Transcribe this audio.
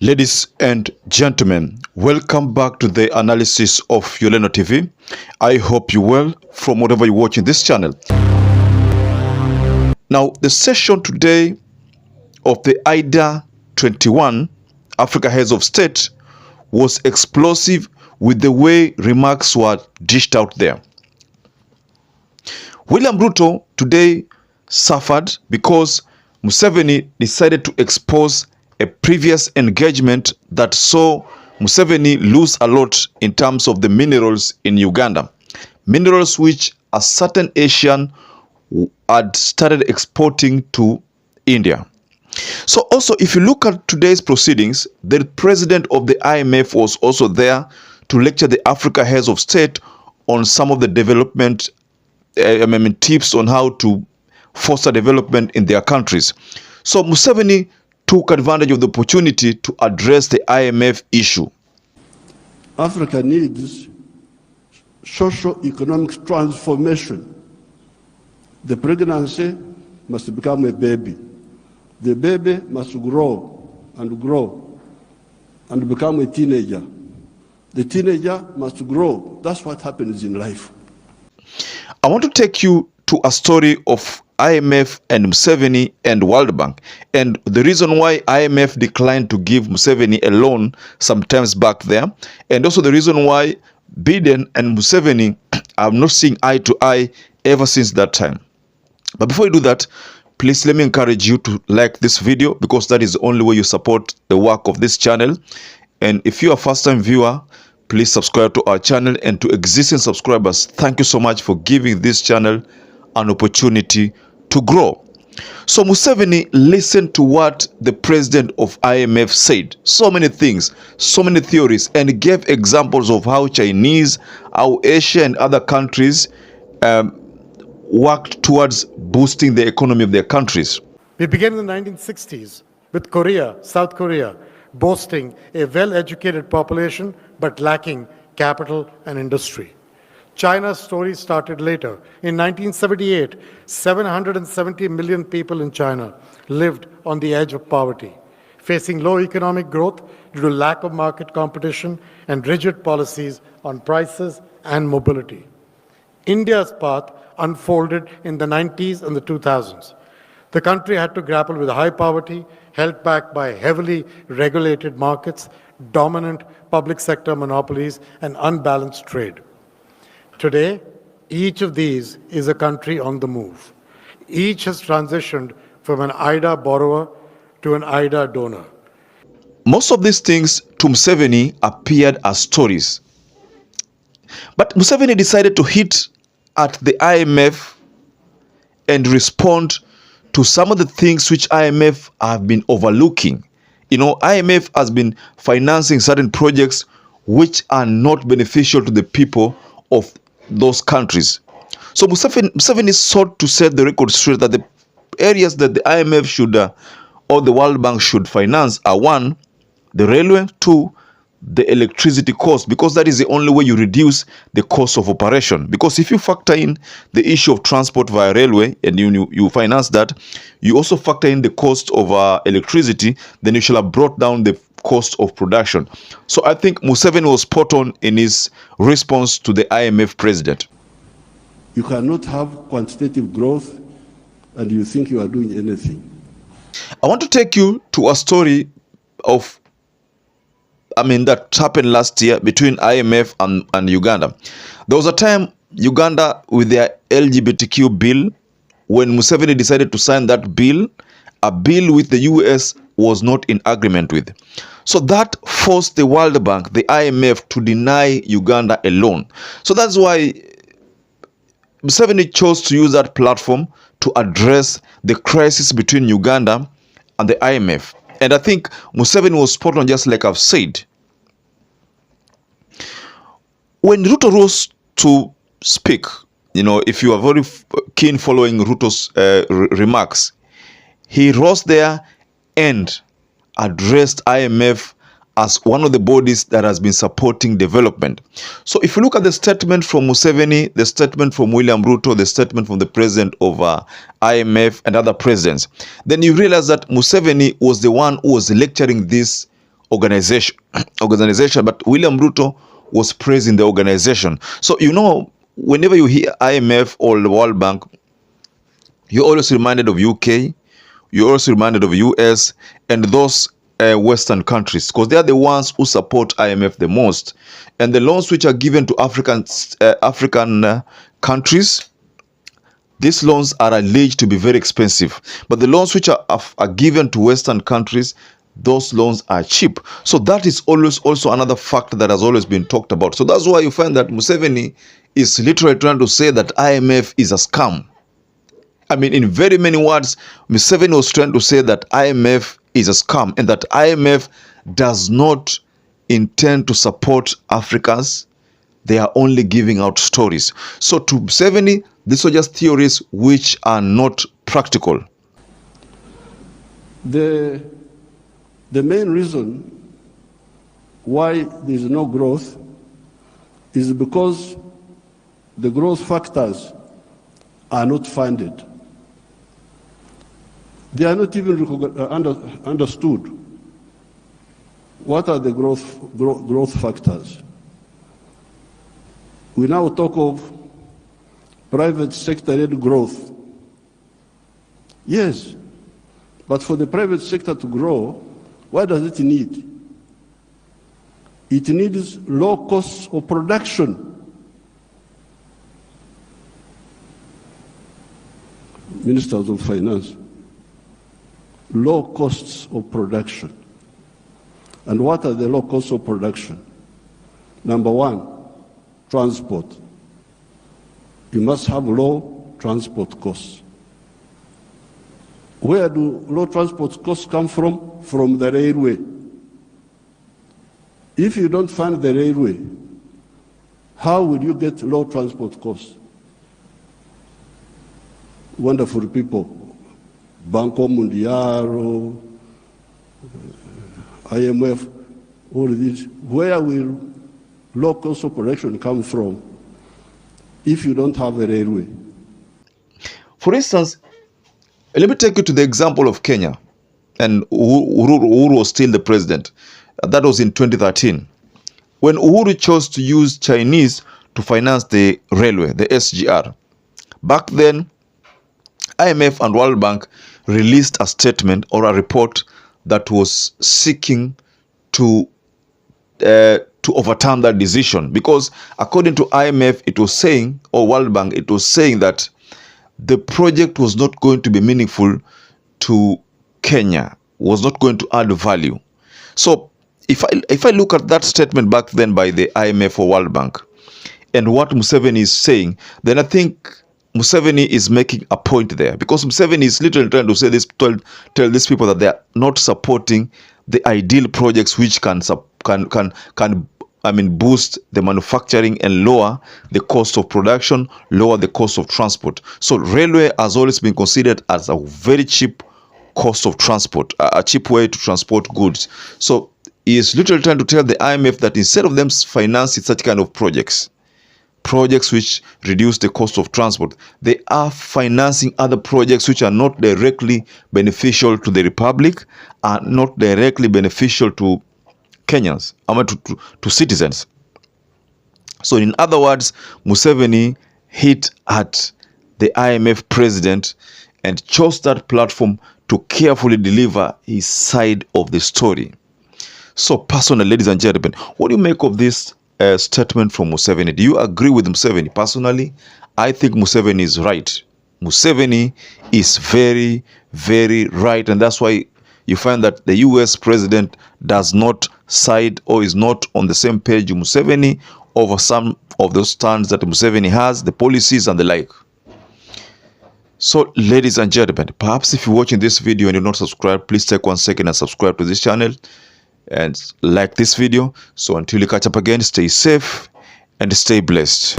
Ladies and gentlemen, welcome back to the analysis of YOLENO TV. I hope you well from whatever you're watching this channel. Now, the session today of the IDA21 Africa Heads of State was explosive with the way remarks were dished out there. William RUTO today suffered because Museveni decided to expose a previous engagement that saw Museveni lose a lot in terms of the minerals in Uganda. Minerals which a certain Asian had started exporting to India. So also, if you look at today's proceedings, the president of the IMF was also there to lecture the Africa Heads of State on some of the development tips on how to foster development in their countries. So Museveni took advantage of the opportunity to address the IMF issue. Africa needs socio-economic transformation. The pregnancy must become a baby. The baby must grow and become a teenager. The teenager must grow. That's what happens in life. I want to take you to a story of IMF and Museveni and World Bank, and the reason why IMF declined to give Museveni a loan some times back there, and also the reason why Biden and Museveni are not seeing eye to eye ever since that time. But before you do that, please let me encourage you to like this video, because that is the only way you support the work of this channel. And if you are a first-time viewer, please subscribe to our channel, and to existing subscribers, thank you so much for giving this channel an opportunity to grow. So Museveni listened to what the president of IMF said. So many things, so many theories, and gave examples of how Chinese, how Asia and other countries worked towards boosting the economy of their countries. We began in the 1960s with Korea, South Korea, boasting a well-educated population but lacking capital and industry. China's story started later. In 1978, 770 million people in China lived on the edge of poverty, facing low economic growth due to lack of market competition and rigid policies on prices and mobility. India's path unfolded in the 90s and the 2000s. The country had to grapple with high poverty, held back by heavily regulated markets, dominant public sector monopolies, and unbalanced trade. Today, each of these is a country on the move. Each has transitioned from an IDA borrower to an IDA donor. Most of these things to Museveni appeared as stories. But Museveni decided to hit at the IMF and respond to some of the things which IMF have been overlooking. You know, IMF has been financing certain projects which are not beneficial to the people of those countries. So Museveni sought to set the record straight that the areas that the IMF should or the World Bank should finance are: one, the railway; two, the electricity cost, because that is the only way you reduce the cost of operation. Because if you factor in the issue of transport via railway and you finance that, you also factor in the cost of electricity, then you shall have brought down the cost of production. So I think Museveni was spot on in his response to the IMF president. You cannot have quantitative growth and you think you are doing anything. I want to take you to a story of that happened last year between IMF and Uganda. There was a time Uganda with their LGBTQ bill, when Museveni decided to sign that bill, a bill with the US was not in agreement with. So that forced the World Bank, the IMF, to deny Uganda a loan. So that's why Museveni chose to use that platform to address the crisis between Uganda and the IMF. And I think Museveni was spot on, just like I've said. When RUTO rose to speak, if you are very keen following RUTO's remarks, he rose there and addressed IMF as one of the bodies that has been supporting development. So if you look at the statement from Museveni, the statement from William RUTO, the statement from the president of IMF and other presidents, then you realize that Museveni was the one who was lecturing this organization, but William Ruto was praising the organization. So, you know, whenever you hear IMF or the World Bank, you're always reminded of UK, you're also reminded of US and those Western countries, because they are the ones who support IMF the most. And the loans which are given to African countries, these loans are alleged to be very expensive. But the loans which are given to Western countries, those loans are cheap. So that is always also another factor that has always been talked about. So that's why you find that Museveni is literally trying to say that IMF is a scam. I mean, in very many words, Museveni was trying to say that IMF is a scam and that IMF does not intend to support Africans. They are only giving out stories. So to Museveni, these are just theories which are not practical. The main reason why there is no growth is because the growth factors are not funded. They are not even understood. What are the growth factors? We now talk of private sector-led growth. Yes, but for the private sector to grow, what does it need? It needs low costs of production. Ministers of Finance, low costs of production. And what are the low costs of production? Number one, transport. You must have low transport costs. Where do low transport costs come from? From the railway. If you don't fund the railway, how will you get low transport costs? Wonderful people, Banco Mundial, IMF, all of this. Where will low cost of production come from if you don't have a railway? For instance, let me take you to the example of Kenya, and Uhuru was still the president. That was in 2013. When Uhuru chose to use Chinese to finance the railway, the SGR, back then, IMF and World Bank released a statement or a report that was seeking to overturn that decision, because according to IMF, it was saying, or World Bank, it was saying that the project was not going to be meaningful to Kenya, was not going to add value. So if I look at that statement back then by the IMF or World Bank and what Museveni is saying, then I think Museveni is making a point there, because Museveni is literally trying to say this, tell these people that they are not supporting the ideal projects which can boost the manufacturing and lower the cost of production, lower the cost of transport. So railway has always been considered as a very cheap cost of transport, a cheap way to transport goods. So he is literally trying to tell the IMF that instead of them financing such kind of projects which reduce the cost of transport, they are financing other projects which are not directly beneficial to the Republic, are not directly beneficial to Kenyans, to citizens. So in other words, Museveni hit at the IMF president and chose that platform to carefully deliver his side of the story. So personally, ladies and gentlemen, what do you make of this statement from Museveni? Do you agree with Museveni? Personally, I think Museveni is right. Museveni is very, very right, and that's why you find that the US president does not side or is not on the same page with Museveni over some of those stands that Museveni has, the policies and the like. So ladies and gentlemen, perhaps if you're watching this video and you're not subscribed, please take 1 second and subscribe to this channel and like this video. So until you catch up again, stay safe and stay blessed.